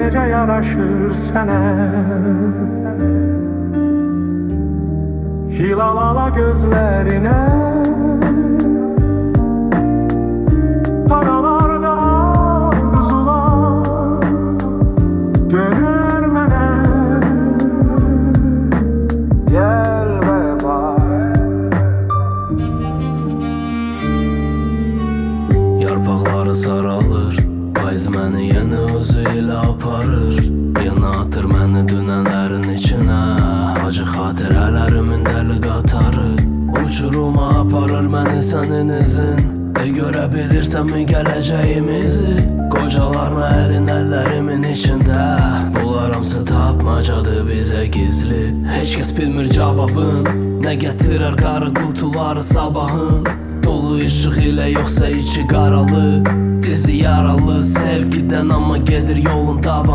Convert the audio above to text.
necə yaraşır sənə. Hilal ala gözlərinə, aralarda arzular dönür mənə. Gəl və bax, yarpaqları saralır, payız məni yenə özü ilə aparır. Yana atır məni dünənlərin içinə, acı xatirələrimin dəli qatarı. Uçuruma aparır məni sənin izin, görə bilirsənmi gələcəyimizi? Qocalarma əlin əllərimin içində, bunlar hamısı tapmacadır bizə gizli. Heç kəs bilmir cavabın, nə gətirər qara qutuları sabahın. Dolu işıq ilə yoxsa içi qaralı, dizi yaralı sevgidən, amma gedir yolun davam.